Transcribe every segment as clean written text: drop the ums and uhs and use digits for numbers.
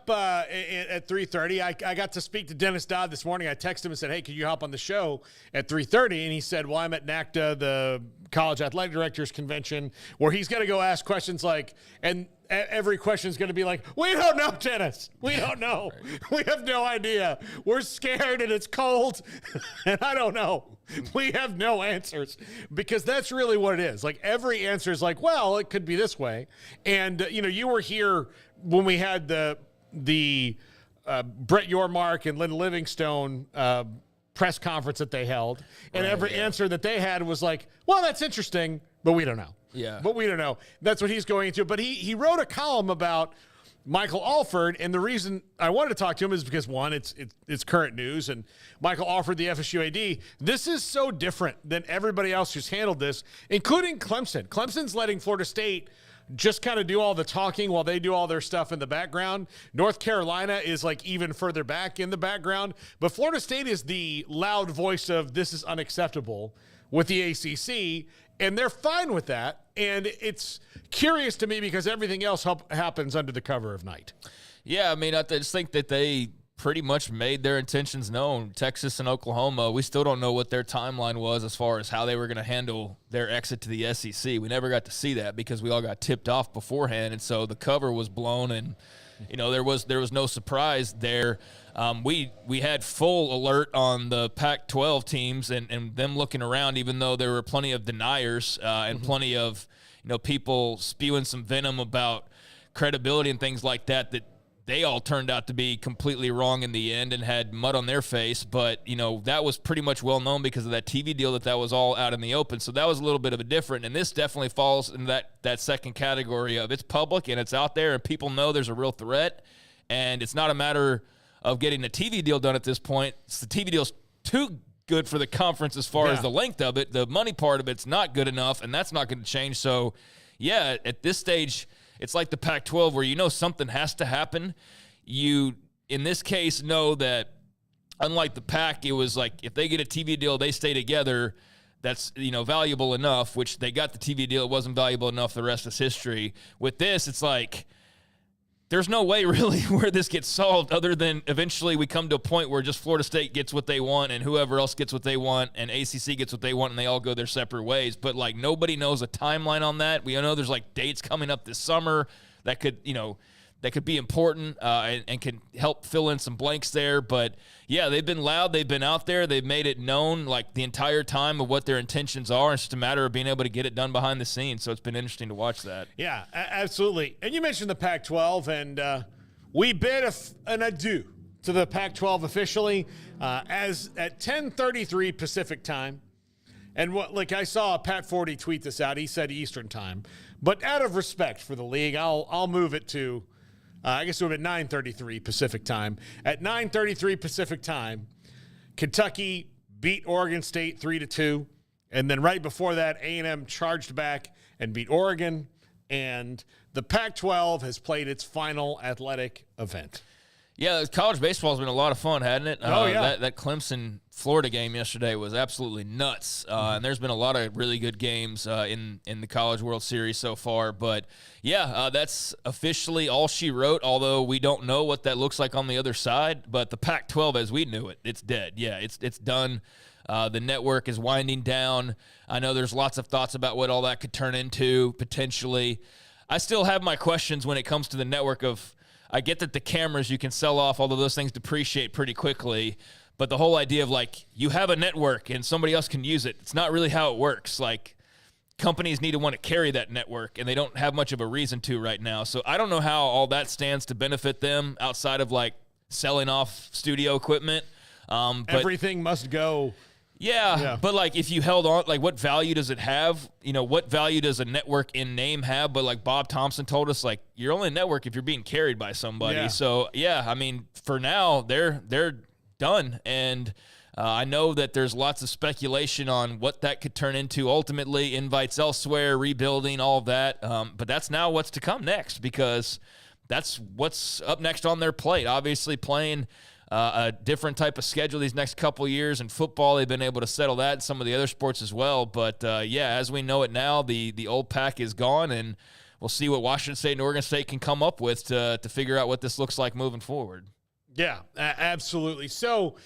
up at 3:30. I got to speak to Dennis Dodd this morning. I texted him and said, hey, could you hop on the show at 3:30? And he said, well, I'm at NACDA, the College Athletic Directors Convention, where he's going to go ask questions like, and every question is going to be like, we don't know, Dennis. We don't know. We have no idea. We're scared and it's cold, and I don't know. We have no answers, because that's really what it is. Like, every answer is like, well, it could be this way. And, you were here when we had the Brett Yormark and Lynn Livingstone press conference that they held, and every answer that they had was like, well, that's interesting, but we don't know. Yeah. But we don't know. That's what he's going into. But he wrote a column about Michael Alford, and the reason I wanted to talk to him is because, one, it's current news, and Michael Alford, the FSU AD, this is so different than everybody else who's handled this, including Clemson. Clemson's letting Florida State just kind of do all the talking while they do all their stuff in the background. North Carolina is like even further back in the background, but Florida State is the loud voice of this is unacceptable with the ACC, and they're fine with that. And it's curious to me because everything else happens under the cover of night. Yeah, I mean, I just think that they pretty much made their intentions known. Texas and Oklahoma, we still don't know what their timeline was as far as how they were going to handle their exit to the SEC. We never got to see that because we all got tipped off beforehand, and so the cover was blown, and there was no surprise there. We had full alert on the Pac-12 teams and them looking around, even though there were plenty of deniers and plenty of people spewing some venom about credibility and things like that they all turned out to be completely wrong in the end and had mud on their face. But, that was pretty much well known because of that TV deal that was all out in the open. So that was a little bit of a different. And this definitely falls in that second category of it's public and it's out there and people know there's a real threat. And it's not a matter of getting a TV deal done at this point. The TV deal's too good for the conference as far as the length of it. The money part of it's not good enough, and that's not going to change. So, yeah, at this stage, it's like the Pac-12 where something has to happen. You, in this case, know that unlike the Pac, it was like if they get a TV deal, they stay together. That's, valuable enough, which they got the TV deal. It wasn't valuable enough. The rest is history. With this, it's like there's no way really where this gets solved other than eventually we come to a point where just Florida State gets what they want and whoever else gets what they want and ACC gets what they want and they all go their separate ways. But, nobody knows a timeline on that. We know there's, dates coming up this summer that could, that could be important and can help fill in some blanks there. But, yeah, they've been loud. They've been out there. They've made it known, the entire time of what their intentions are. It's just a matter of being able to get it done behind the scenes. So it's been interesting to watch that. Yeah, absolutely. And you mentioned the Pac-12, and we bid an adieu to the Pac-12 officially as at 10:33 Pacific time. And I saw Pat Forty tweet this out. He said Eastern time. But out of respect for the league, I'll move it to I guess it would have been 9:33 Pacific time. At 9:33 Pacific time, Kentucky beat Oregon State 3-2. And then right before that, A&M charged back and beat Oregon. And the Pac-12 has played its final athletic event. Yeah, college baseball has been a lot of fun, hasn't it? Oh, yeah. That Clemson-Florida game yesterday was absolutely nuts. And there's been a lot of really good games in the College World Series so far. But, yeah, that's officially all she wrote, although we don't know what that looks like on the other side. But the Pac-12, as we knew it, it's dead. Yeah, it's done. The network is winding down. I know there's lots of thoughts about what all that could turn into potentially. I still have my questions when it comes to the network of – I get that the cameras you can sell off, although those things depreciate pretty quickly. But the whole idea of, you have a network and somebody else can use it, it's not really how it works. Companies need to want to carry that network, and they don't have much of a reason to right now. So I don't know how all that stands to benefit them outside of, selling off studio equipment. But everything must go. Yeah, but if you held on, what value does it have? What value does a network in name have? But Bob Thompson told us, you're only a network if you're being carried by somebody. Yeah. So yeah, I mean, for now they're done, and I know that there's lots of speculation on what that could turn into. Ultimately, invites elsewhere, rebuilding, all of that. But that's now what's to come next because that's what's up next on their plate. Obviously, playing a different type of schedule these next couple of years. In football, they've been able to settle that in some of the other sports as well. But, as we know it now, the old Pac is gone, and we'll see what Washington State and Oregon State can come up with to figure out what this looks like moving forward. Yeah, absolutely. So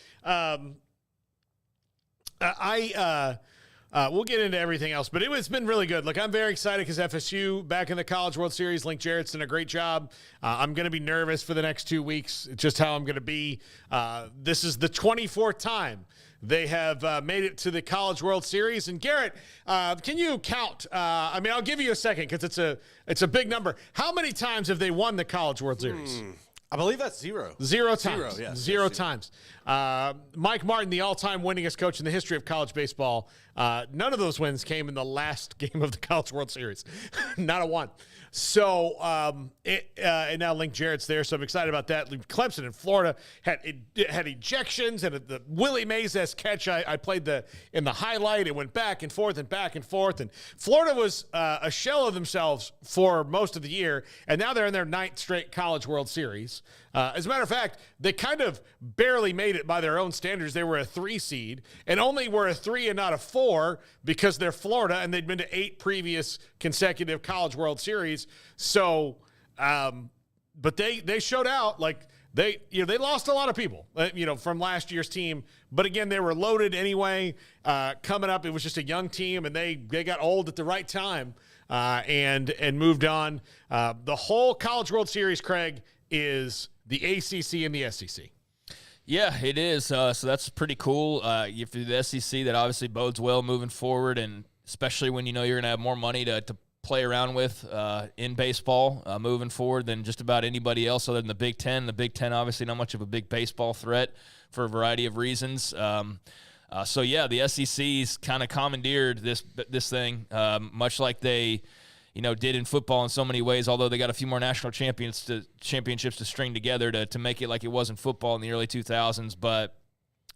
we'll get into everything else, but it's been really good. Look, I'm very excited because FSU back in the College World Series. Link Jarrett's done a great job. I'm going to be nervous for the next 2 weeks. It's just how I'm going to be. This is the 24th time they have made it to the College World Series. And Garrett, can you count? I'll give you a second because it's a big number. How many times have they won the College World Series? I believe that's zero. Zero times. Zero yes, times. Mike Martin, the all-time winningest coach in the history of college baseball. None of those wins came in the last game of the College World Series. Not a one. So, and now Link Jarrett's there, so I'm excited about that. Clemson in Florida had ejections, and the Willie Mays-esque catch I played in the highlight. It went back and forth and back and forth, and Florida was a shell of themselves for most of the year, and now they're in their 9th straight College World Series. As a matter of fact, they kind of barely made it by their own standards. They were a 3 seed and only were a 3 and not a 4 because they're Florida and they'd been to 8 previous consecutive College World Series. So, but they showed out. Like they lost a lot of people, from last year's team. But again, they were loaded anyway. Coming up, it was just a young team, and they got old at the right time and moved on. The whole College World Series, Craig, is the ACC and the SEC. Yeah, it is. So that's pretty cool. If the SEC, that obviously bodes well moving forward, and especially when you're going to have more money to play around with in baseball moving forward than just about anybody else other than the Big Ten. The Big Ten, obviously, not much of a big baseball threat for a variety of reasons. So yeah, the SEC's kind of commandeered this thing, much like they did in football in so many ways, although they got a few more national championships to string together to make it like it was in football in the early 2000s. But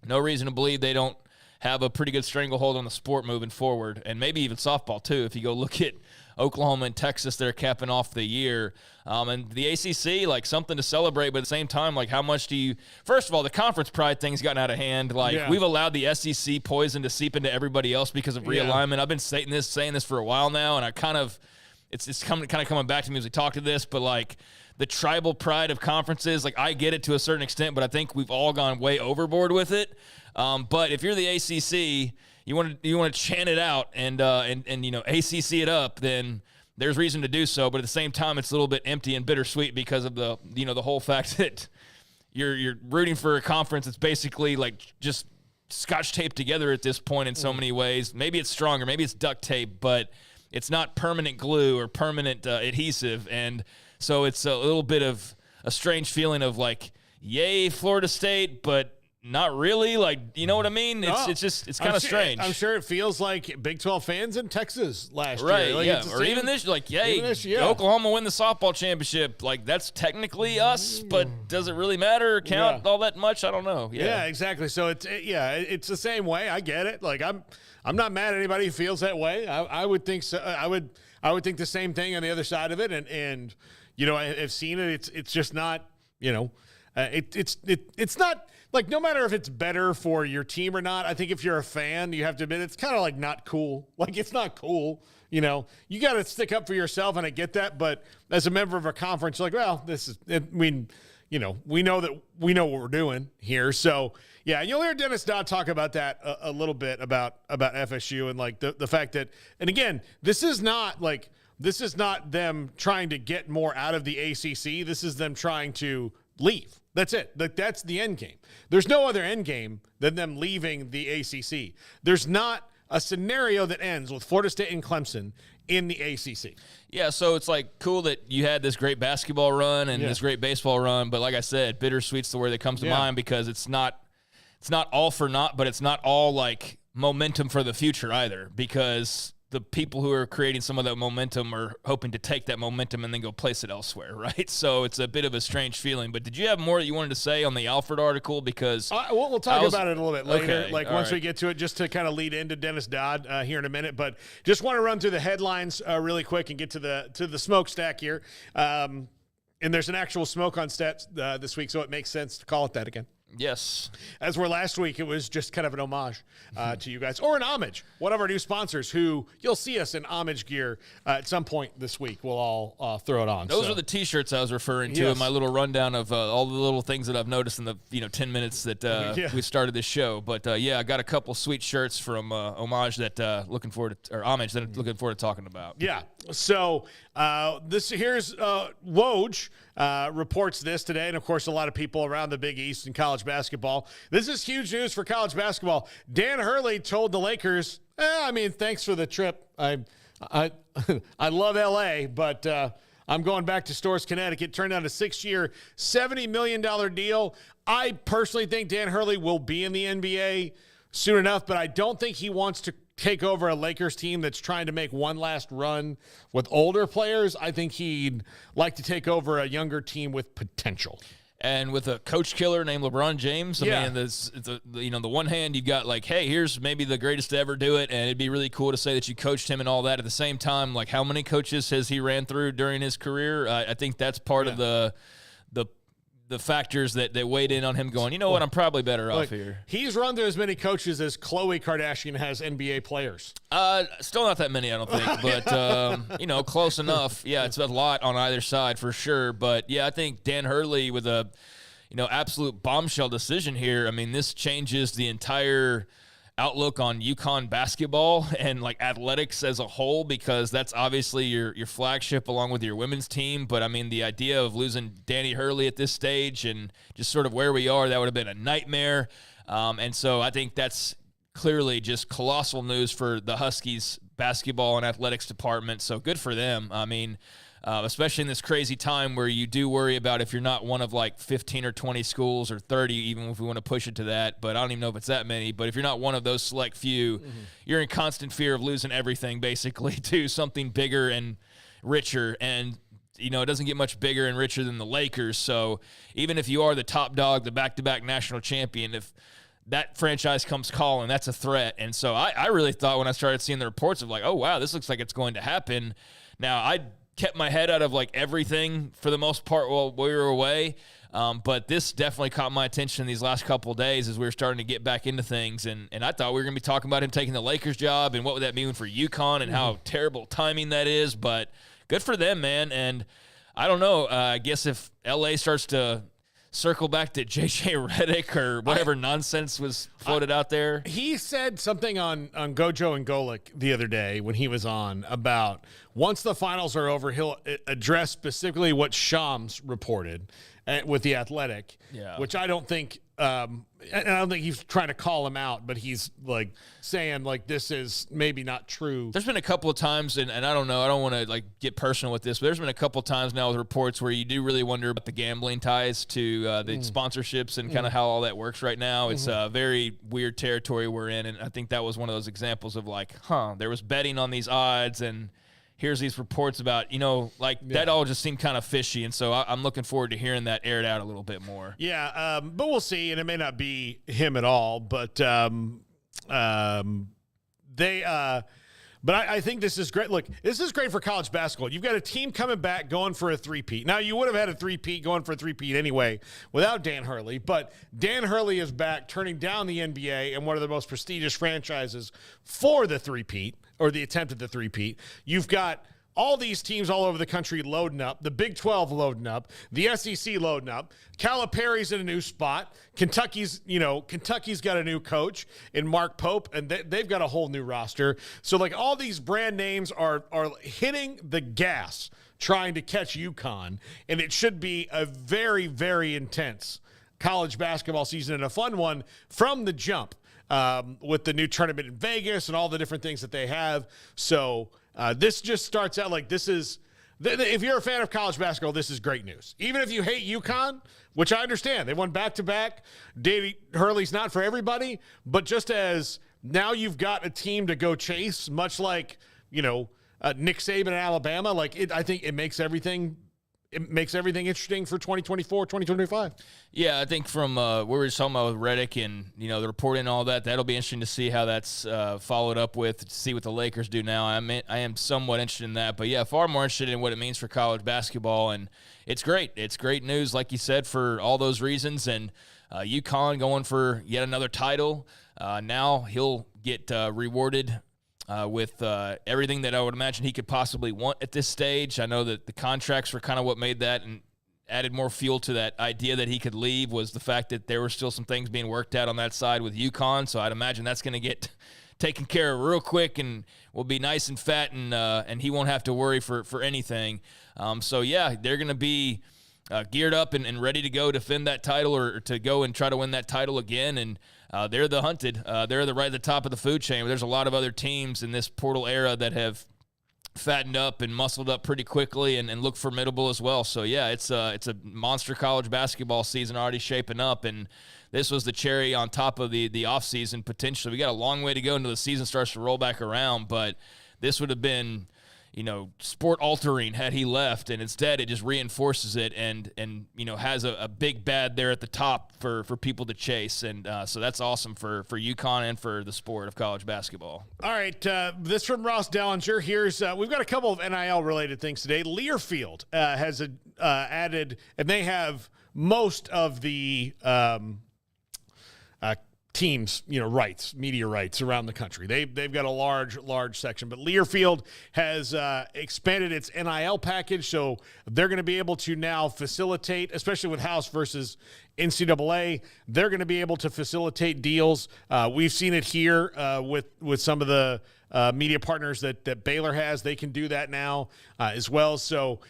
no reason to believe they don't have a pretty good stranglehold on the sport moving forward, and maybe even softball too. If you go look at Oklahoma and Texas, they're capping off the year. And the ACC, like, something to celebrate, but at the same time, like, how much do you – first of all, the conference pride thing's gotten out of hand. Like, We've allowed the SEC poison to seep into everybody else because of realignment. I've been saying this for a while now, and I kind of – it's coming back to me as we talk to this, but, like, the tribal pride of conferences, like, I get it to a certain extent, but I think we've all gone way overboard with it. But if you're the ACC – you want to chant it out and ACC it up, then there's reason to do so. But at the same time, it's a little bit empty and bittersweet because of the whole fact that you're rooting for a conference that's basically like just scotch taped together at this point in so many ways. Maybe it's stronger, maybe it's duct tape, but it's not permanent glue or permanent adhesive. And so it's a little bit of a strange feeling of like, yay, Florida State, but not really, like, you know what I mean? It's kind of strange. I'm sure it feels like Big 12 fans in Texas last year. Right, like, yeah. Or even this, like, yay, Oklahoma win the softball championship. Like, that's technically us, but does it really matter, count all that much? I don't know. Yeah, exactly. So it's the same way. I get it. Like, I'm not mad at anybody who feels that way. I would think so. I would think the same thing on the other side of it. And I've seen it. It's just not, it's not. Like, no matter if it's better for your team or not, I think if you're a fan, you have to admit it's kind of like not cool. Like, it's not cool. You got to stick up for yourself, and I get that. But as a member of a conference, you're like, well, this is, we know what we're doing here. So, yeah, and you'll hear Dennis Dodd talk about that a little bit about FSU and like the fact that, and again, this is not them trying to get more out of the ACC. This is them trying to leave. That's it. That's the end game. There's no other end game than them leaving the ACC. There's not a scenario that ends with Florida State and Clemson in the ACC. Yeah, so it's like cool that you had this great basketball run and this great baseball run, but like I said, bittersweet's the word that comes to mind because it's not all for naught, but it's not all like momentum for the future either, because the people who are creating some of that momentum are hoping to take that momentum and then go place it elsewhere, right? So it's a bit of a strange feeling. But did you have more that you wanted to say on the Alfred article? Because we'll talk about it a little bit later, okay, once we get to it, just to kind of lead into Dennis Dodd here in a minute. But just want to run through the headlines really quick and get to the Smoak Stack here. And there's an actual smoke on stats this week, so it makes sense to call it that again. Yes. As where last week, it was just kind of an homage to you guys, or an homage. One of our new sponsors who you'll see us in homage gear at some point this week. We'll all throw it on. Those are the T-shirts I was referring to in my little rundown of all the little things that I've noticed in the 10 minutes that we started this show. But I got a couple sweet shirts from homage that homage that I'm looking forward to talking about. Yeah. So here's Woj reports this today, and of course a lot of people around the Big East in college basketball. This is huge news for college basketball. Dan Hurley told the Lakers, thanks for the trip. I love LA, but I'm going back to Storrs, Connecticut. Turned out a 6-year, $70 million deal. I personally think Dan Hurley will be in the NBA soon enough, but I don't think he wants to take over a Lakers team that's trying to make one last run with older players. I think he'd like to take over a younger team with potential. And with a coach killer named LeBron James, the one hand you got like, hey, here's maybe the greatest to ever do it, and it'd be really cool to say that you coached him and all that. At the same time, like how many coaches has he ran through during his career? I think that's part of the factors that weighed in on him going, you know what, I'm probably better off here. He's run through as many coaches as Khloe Kardashian has NBA players. Still not that many, I don't think, but, close enough. Yeah, it's a lot on either side for sure. But, I think Dan Hurley with a, absolute bombshell decision here. I mean, this changes the entire outlook on UConn basketball and like athletics as a whole, because that's obviously your flagship along with your women's team. But I mean, the idea of losing Danny Hurley at this stage and just sort of where we are, that would have been a nightmare. And so I think that's clearly just colossal news for the Huskies basketball and athletics department. So good for them. I mean, especially in this crazy time where you do worry about if you're not one of like 15 or 20 schools or 30, even if we want to push it to that. But I don't even know if it's that many. But if you're not one of those select few, you're in constant fear of losing everything basically to something bigger and richer. And, it doesn't get much bigger and richer than the Lakers. So even if you are the top dog, the back-to-back national champion, if that franchise comes calling, that's a threat. And so I really thought when I started seeing the reports of like, oh, wow, this looks like it's going to happen. Now, I kept my head out of like everything for the most part while we were away. But this definitely caught my attention these last couple of days as we were starting to get back into things. And I thought we were going to be talking about him taking the Lakers job and what would that mean for UConn and how terrible timing that is. But good for them, man. And I don't know. I guess if LA starts to circle back to JJ Redick or whatever nonsense was floated out there. He said something on Gojo and Golic the other day when he was on about once the finals are over, he'll address specifically what Shams reported with The Athletic, which I don't think and I don't think he's trying to call him out, but he's like saying like this is maybe not true. There's been a couple of times, and I don't know, I don't want to like get personal with this, but there's been a couple of times now with reports where you do really wonder about the gambling ties to the sponsorships and kind of how all that works right now. It's a very weird territory we're in, and I think that was one of those examples of like, there was betting on these odds, and here's these reports about, that all just seemed kind of fishy. And so I'm looking forward to hearing that aired out a little bit more. Yeah. But we'll see. And it may not be him at all, but I think this is great. Look, this is great for college basketball. You've got a team coming back going for a three-peat. Now, you would have had a three-peat going for a three-peat anyway without Dan Hurley, but Dan Hurley is back turning down the NBA and one of the most prestigious franchises for the three-peat, or the attempt at the three-peat. You've got all these teams all over the country loading up, the Big 12 loading up, the SEC loading up. Calipari's in a new spot. Kentucky's got a new coach in Mark Pope, and they've got a whole new roster. So, like, all these brand names are hitting the gas trying to catch UConn, and it should be a very, very intense college basketball season and a fun one from the jump. With the new tournament in Vegas and all the different things that they have. So this just starts out like this is if you're a fan of college basketball, this is great news. Even if you hate UConn, which I understand. They won back-to-back. Danny Hurley's not for everybody, but just as now you've got a team to go chase, much like, Nick Saban in Alabama, I think it makes everything it makes everything interesting for 2024, 2025. Yeah, I think from we were just talking about with Reddick and, the reporting and all that, that'll be interesting to see how that's followed up with, to see what the Lakers do now. I am somewhat interested in that. But, yeah, far more interested in what it means for college basketball. And it's great. It's great news, like you said, for all those reasons. And UConn going for yet another title. Now he'll get rewarded with everything that I would imagine he could possibly want at this stage. I know that the contracts were kind of what made that and added more fuel to that idea that he could leave, was the fact that there were still some things being worked out on that side with UConn. So I'd imagine that's going to get taken care of real quick and will be nice and fat, and he won't have to worry for anything. So, yeah, they're going to be geared up and ready to go defend that title or to go and try to win that title again. And they're the hunted. They're right at the top of the food chain. There's a lot of other teams in this portal era that have fattened up and muscled up pretty quickly and look formidable as well. So, yeah, it's a monster college basketball season already shaping up, and this was the cherry on top of the offseason potentially. We got a long way to go until the season starts to roll back around, but this would have been sport altering had he left, and instead it just reinforces it and has a big bad there at the top for people to chase. And so that's awesome for UConn and for the sport of college basketball. All right. This from Ross Dellinger. Here's we've got a couple of NIL related things today. Learfield has added, and they have most of the teams, rights, media rights around the country. They've got a large section, but Learfield has expanded its NIL package, so they're going to be able to now facilitate, especially with House versus NCAA, they're going to be able to facilitate deals. We've seen it here with some of the media partners that Baylor has. They can do that now as well. So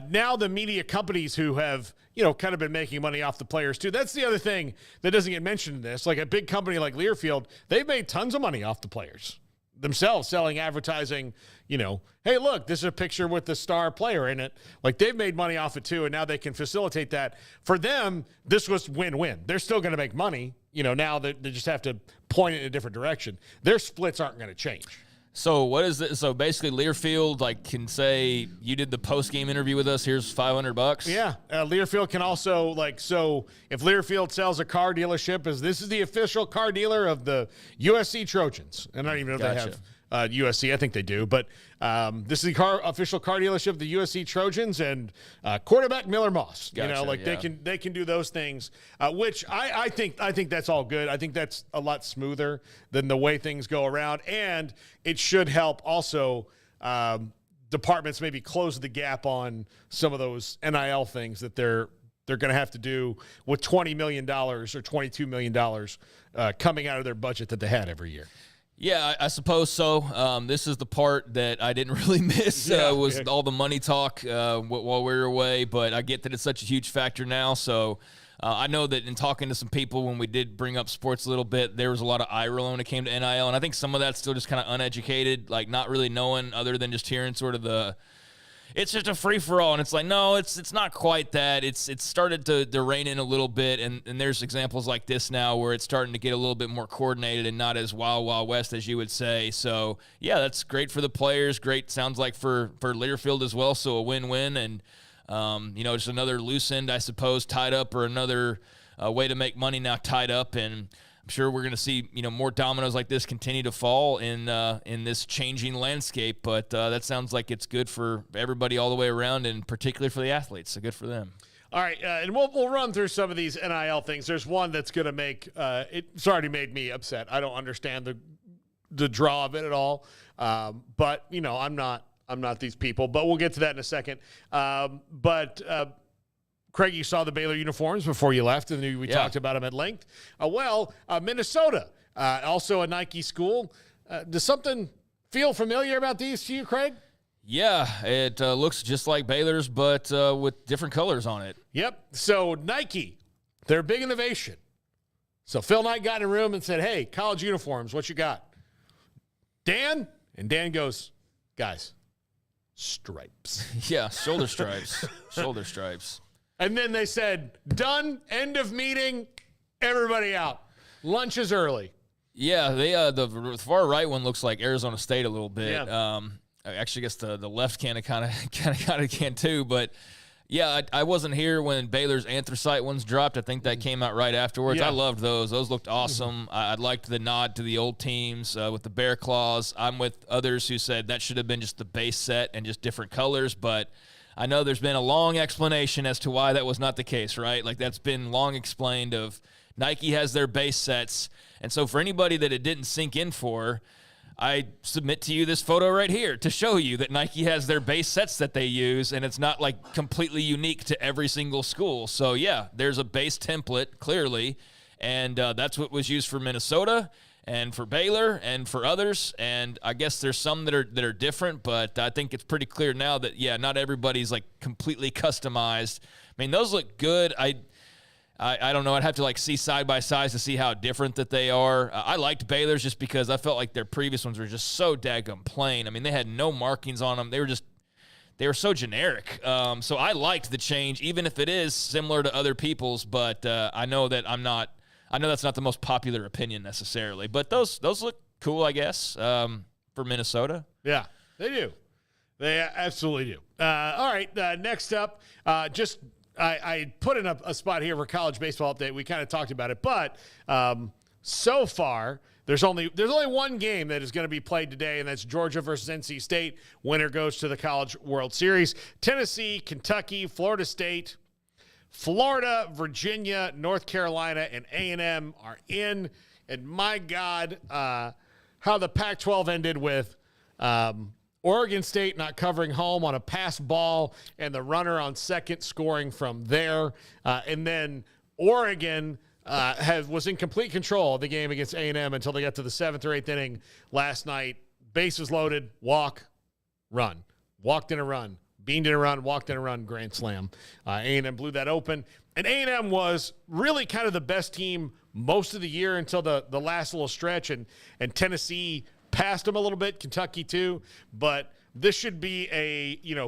now the media companies who have kind of been making money off the players too. That's the other thing that doesn't get mentioned in this. Like a big company like Learfield, they've made tons of money off the players themselves, selling advertising. Hey, look, this is a picture with the star player in it. Like, they've made money off it too, and now they can facilitate that. For them, this was win-win. They're still going to make money. Now they just have to point it in a different direction. Their splits aren't going to change. So what is it? So basically, Learfield can say, you did the post-game interview with us. Here's $500. Yeah, Learfield can also so if Learfield sells a car dealership, this is the official car dealer of the USC Trojans, and I don't even know if they have USC. I think they do, but this is the official car dealership of the USC Trojans and quarterback Miller Moss. Gotcha, they can do those things, which I think that's all good. I think that's a lot smoother than the way things go around, and it should help also departments maybe close the gap on some of those NIL things that they're going to have to do with $20 million or $22 million coming out of their budget that they had every year. Yeah, I suppose so. This is the part that I didn't really miss was all the money talk while we were away, but I get that it's such a huge factor now. So I know that in talking to some people when we did bring up sports a little bit, there was a lot of eye roll when it came to NIL, and I think some of that's still just kind of uneducated, not really knowing other than just hearing sort of it's just a free-for-all, and it's like, no, it's not quite that. It's started to rein in a little bit, and there's examples like this now where it's starting to get a little bit more coordinated and not as wild west as you would say. So, yeah, that's great for the players. Great, sounds like for Learfield as well, so a win-win. And, just another loose end, I suppose, tied up, or another way to make money now tied up. And I'm sure we're going to see, more dominoes like this continue to fall in this changing landscape. But that sounds like it's good for everybody all the way around, and particularly for the athletes. So good for them. All right, and we'll run through some of these NIL things. There's one that's going to make it's already made me upset. I don't understand the draw of it at all. But I'm not these people. But we'll get to that in a second. Craig, you saw the Baylor uniforms before you left, and we talked about them at length. Minnesota, also a Nike school. Does something feel familiar about these to you, Craig? Yeah, it looks just like Baylor's, but with different colors on it. Yep. So Nike, their big innovation. So Phil Knight got in a room and said, hey, college uniforms, what you got? Dan? And Dan goes, guys, stripes. Yeah, shoulder stripes. Shoulder stripes. And then they said, done, end of meeting, everybody out. Lunch is early. Yeah, they the far right one looks like Arizona State a little bit. Yeah. I actually guess the left can too, but Yeah, I wasn't here when Baylor's anthracite ones dropped. I think that came out right afterwards. Yeah. I loved those. Those looked awesome. I liked the nod to the old teams with the bear claws. I'm with others who said that should have been just the base set and just different colors, but I know there's been a long explanation as to why that was not the case, right? Like, that's been long explained of Nike has their base sets, and so for anybody that it didn't sink in for, I submit to you this photo right here to show you that Nike has their base sets that they use, and it's not like completely unique to every single school. So yeah, there's a base template clearly, and that's what was used for Minnesota and for Baylor and for others. And I guess there's some that are different, but I think it's pretty clear now that yeah, not everybody's like completely customized. I mean, those look good. I don't know. I'd have to like see side by side to see how different that they are. I liked Baylor's just because I felt like their previous ones were just so daggum plain. I mean, they had no markings on them. They were so generic. So I liked the change, even if it is similar to other people's. But I know that I know that's not the most popular opinion necessarily. But those look cool, I guess, for Minnesota. Yeah, they do. They absolutely do. All right, next up, I put in a spot here for college baseball update. We kind of talked about it, but so far there's only one game that is going to be played today, and that's Georgia versus NC State. Winner goes to the College World Series. Tennessee, Kentucky, Florida State, Florida, Virginia, North Carolina, and A&M are in. And my God, how the Pac-12 ended with Oregon State not covering home on a pass ball and the runner on second scoring from there. And then Oregon was in complete control of the game against A&M until they got to the 7th or 8th inning last night. Bases loaded, walk, run. Walked in a run. Beamed in a run, walked in a run, grand slam. A&M blew that open. And A&M was really kind of the best team most of the year until the last little stretch. And Tennessee passed them a little bit, Kentucky too, but this should be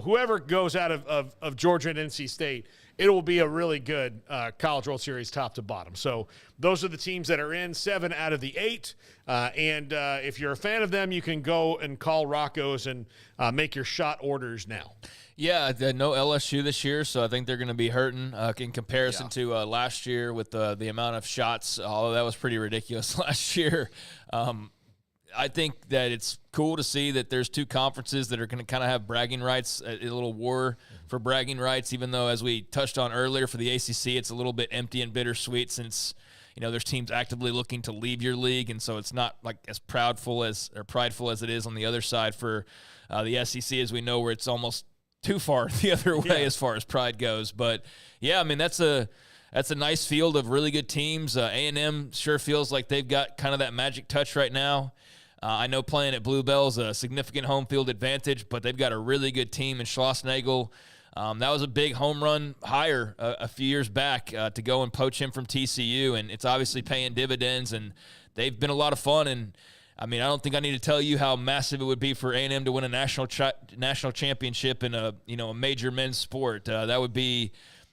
whoever goes out of Georgia and NC State, it will be a really good College World Series top to bottom. So those are the teams that are in, 7 out of the 8. And if you're a fan of them, you can go and call Rocco's and make your shot orders now. Yeah, no LSU this year, so I think they're going to be hurting in comparison to last year with the amount of shots, although that was pretty ridiculous last year. I think that it's cool to see that there's 2 conferences that are going to kind of have bragging rights, a little war for bragging rights, even though, as we touched on earlier, for the ACC, it's a little bit empty and bittersweet since, there's teams actively looking to leave your league, and so it's not like as prideful as it is on the other side for the SEC, as we know, where it's almost too far the other way as far as pride goes. But, yeah, I mean, that's a nice field of really good teams. A&M sure feels like they've got kind of that magic touch right now. I know playing at Bluebell is a significant home field advantage, but they've got a really good team in Schlossnagel. That was a big home run hire a few years back to go and poach him from TCU, and it's obviously paying dividends, and they've been a lot of fun. And, I mean, I don't think I need to tell you how massive it would be for A&M to win a national championship in a major men's sport. That would be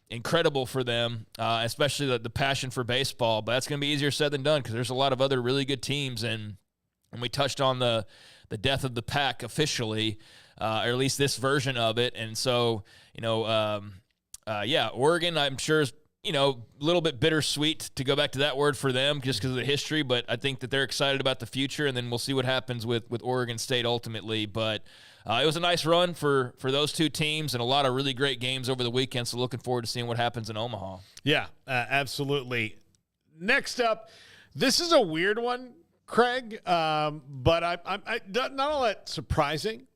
incredible for them, especially the passion for baseball. But that's going to be easier said than done because there's a lot of other really good teams, and we touched on the death of the Pac officially, or at least this version of it. And so, Oregon, I'm sure is, a little bit bittersweet to go back to that word for them just because of the history, but I think that they're excited about the future, and then we'll see what happens with Oregon State ultimately. But it was a nice run for those 2 teams and a lot of really great games over the weekend, so looking forward to seeing what happens in Omaha. Yeah, absolutely. Next up, this is a weird one, Craig, but I'm not all that surprising.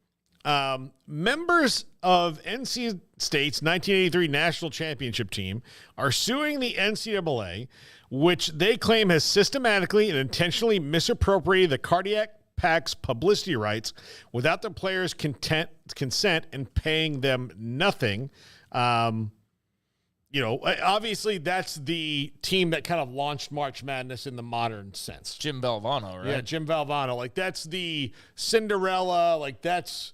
Members of NC State's 1983 national championship team are suing the NCAA, which they claim has systematically and intentionally misappropriated the Cardiac Pac's publicity rights without the players' consent and paying them nothing. Obviously that's the team that kind of launched March Madness in the modern sense. Jim Valvano, right? Yeah, Jim Valvano. Like, that's the Cinderella. Like, that's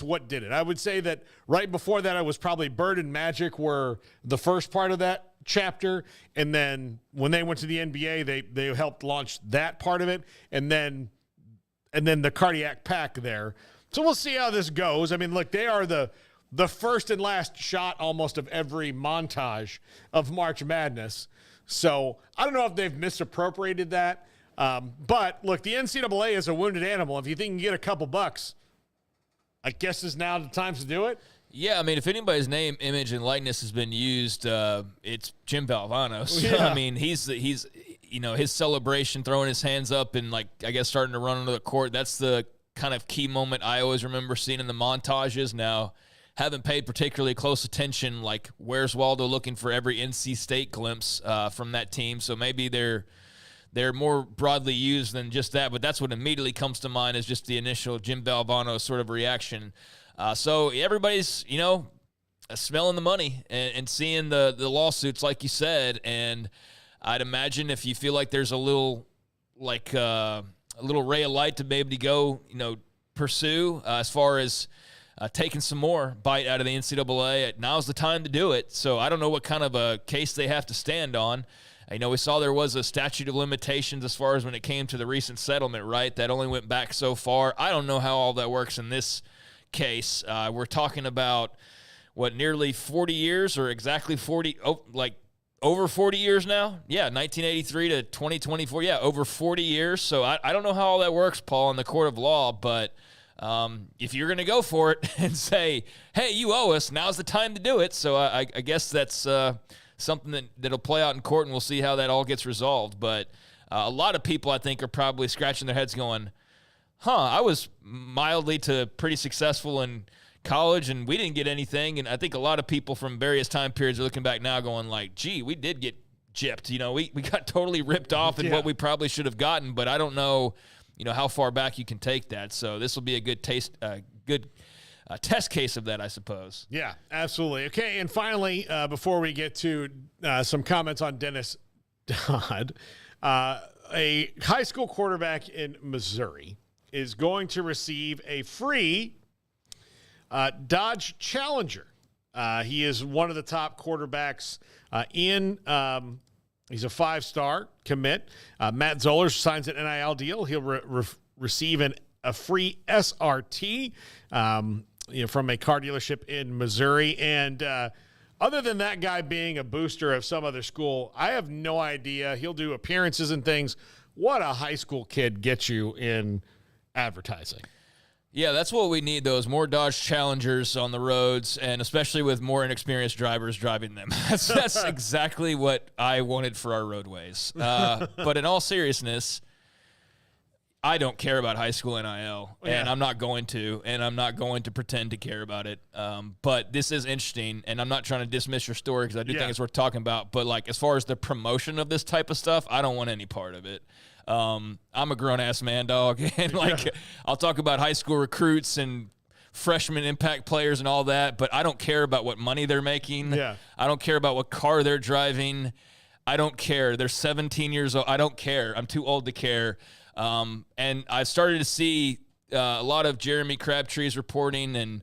what did it. I would say that right before that, it was probably Bird and Magic were the first part of that chapter. And then when they went to the NBA, they helped launch that part of it. And then the Cardiac Pac there. So we'll see how this goes. I mean, look, they are the the first and last shot almost of every montage of March Madness. So I don't know if they've misappropriated that. But look, the NCAA is a wounded animal. If you think you can get a couple bucks, I guess is now the time to do it. Yeah, I mean, if anybody's name, image, and likeness has been used, it's Jim Valvano. So, Yeah. I mean, he's his celebration, throwing his hands up and, like, I guess starting to run onto the court. That's the kind of key moment I always remember seeing in the montages. Now, haven't paid particularly close attention, like, where's Waldo looking for every NC State glimpse from that team. So maybe they're more broadly used than just that, but that's what immediately comes to mind is just the initial Jim Valvano sort of reaction. So everybody's, smelling the money and seeing the lawsuits, like you said. And I'd imagine if you feel like there's a little ray of light to maybe go, pursue as far as taking some more bite out of the NCAA, now's the time to do it. So I don't know what kind of a case they have to stand on. We saw there was a statute of limitations as far as when it came to the recent settlement, right? That only went back so far. I don't know how all that works in this case. We're talking about, nearly 40 years or exactly 40, over 40 years now? Yeah, 1983 to 2024. Yeah, over 40 years. So I don't know how all that works, Paul, in the court of law, but if you're going to go for it and say, hey, you owe us, now's the time to do it. So I guess that's something that'll play out in court, and we'll see how that all gets resolved. But a lot of people, I think, are probably scratching their heads going, I was mildly to pretty successful in college, and we didn't get anything. And I think a lot of people from various time periods are looking back now going like, gee, we did get gypped. We got totally ripped off in what we probably should have gotten, but I don't know, how far back you can take that. So this will be a good test case of that, I suppose. Yeah, absolutely. Okay, and finally, before we get to some comments on Dennis Dodd, a high school quarterback in Missouri is going to receive a free Dodge Challenger. He is one of the top quarterbacks he's a 5-star commit. Matt Zoller signs an NIL deal. He'll receive a free SRT from a car dealership in Missouri. And other than that guy being a booster of some other school, I have no idea. He'll do appearances and things. What a high school kid gets you in advertising. Yeah, that's what we need, those more Dodge Challengers on the roads, and especially with more inexperienced drivers driving them. That's exactly what I wanted for our roadways. But in all seriousness, I don't care about high school NIL, and I'm not going to, and I'm not going to pretend to care about it. But this is interesting, and I'm not trying to dismiss your story because I do think it's worth talking about. But, as far as the promotion of this type of stuff, I don't want any part of it. I'm a grown-ass man, dog, and, I'll talk about high school recruits and freshman impact players and all that, but I don't care about what money they're making. Yeah. I don't care about what car they're driving. I don't care. They're 17 years old. I don't care. I'm too old to care. And I started to see a lot of Jeremy Crabtree's reporting and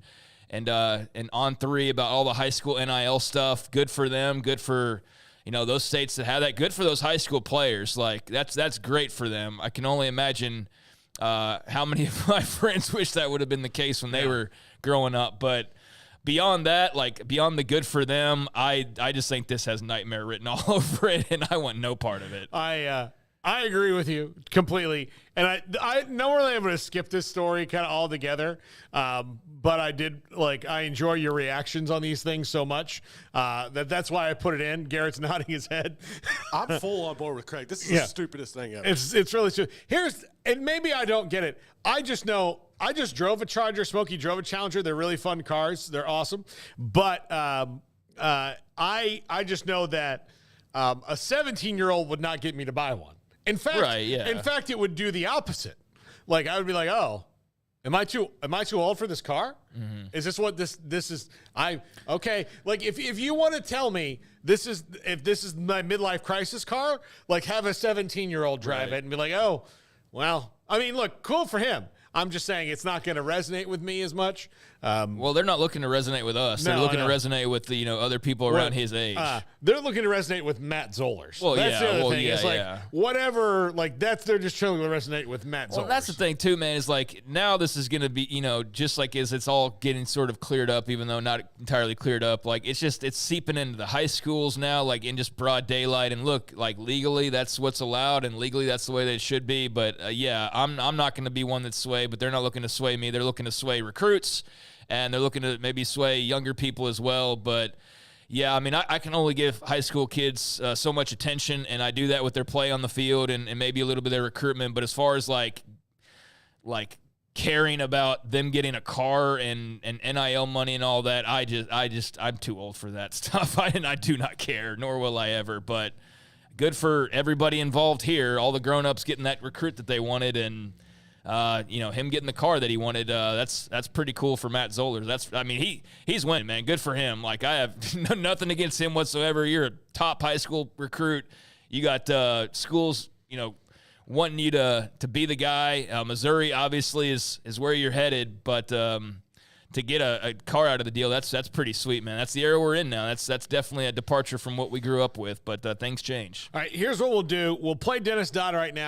On3 about all the high school NIL stuff. Good for them. Good for those states that have that. Good for those high school players. That's great for them. I can only imagine how many of my friends wish that would have been the case when they were growing up. But beyond that, beyond the good for them, I just think this has nightmare written all over it, and I want no part of it. I agree with you completely. And I normally I'm going to skip this story kind of altogether. But I enjoy your reactions on these things so much that's why I put it in. Garrett's nodding his head. I'm full on board with Craig. This is the stupidest thing ever. It's really stupid. And maybe I don't get it. I just know I just drove a Charger. Smokey drove a Challenger. They're really fun cars. They're awesome. But I just know that a 17-year-old would not get me to buy one. In fact, it would do the opposite. I would be like, oh, am I too old for this car? Mm-hmm. Is this what this is? Okay. If you want to tell me this is my midlife crisis car, have a 17-year-old drive it and be like, oh, well, I mean, look, cool for him. I'm just saying it's not going to resonate with me as much. Well, they're not looking to resonate with us. They're looking to resonate with the other people around his age. They're looking to resonate with Matt Zollers. Well, that's the other thing. Yeah, it's like whatever, like they're just trying to resonate with Matt Zollers. Well, that's the thing too, man. Is like now this is going to be just like as it's all getting sort of cleared up, even though not entirely cleared up. Like it's seeping into the high schools now, like in just broad daylight. And look, like legally that's what's allowed, and legally that's the way that it should be. But I'm not going to be one that's swayed. But they're not looking to sway me. They're looking to sway recruits. And they're looking to maybe sway younger people as well. But, yeah, I mean, I can only give high school kids so much attention, and I do that with their play on the field and maybe a little bit of their recruitment. But as far as, like caring about them getting a car and NIL money and all that, I'm too old for that stuff. I do not care, nor will I ever. But good for everybody involved here, all the grown-ups getting that recruit that they wanted, and him getting the car that he wanted, that's pretty cool for Matt Zollers. He's winning, man. Good for him. Like, I have nothing against him whatsoever. You're a top high school recruit. You got schools, wanting you to be the guy. Missouri obviously is where you're headed, but to get a car out of the deal, that's pretty sweet, man. That's the era we're in now. That's definitely a departure from what we grew up with, but things change. All right, here's what we'll do. We'll play Dennis Dodd right now.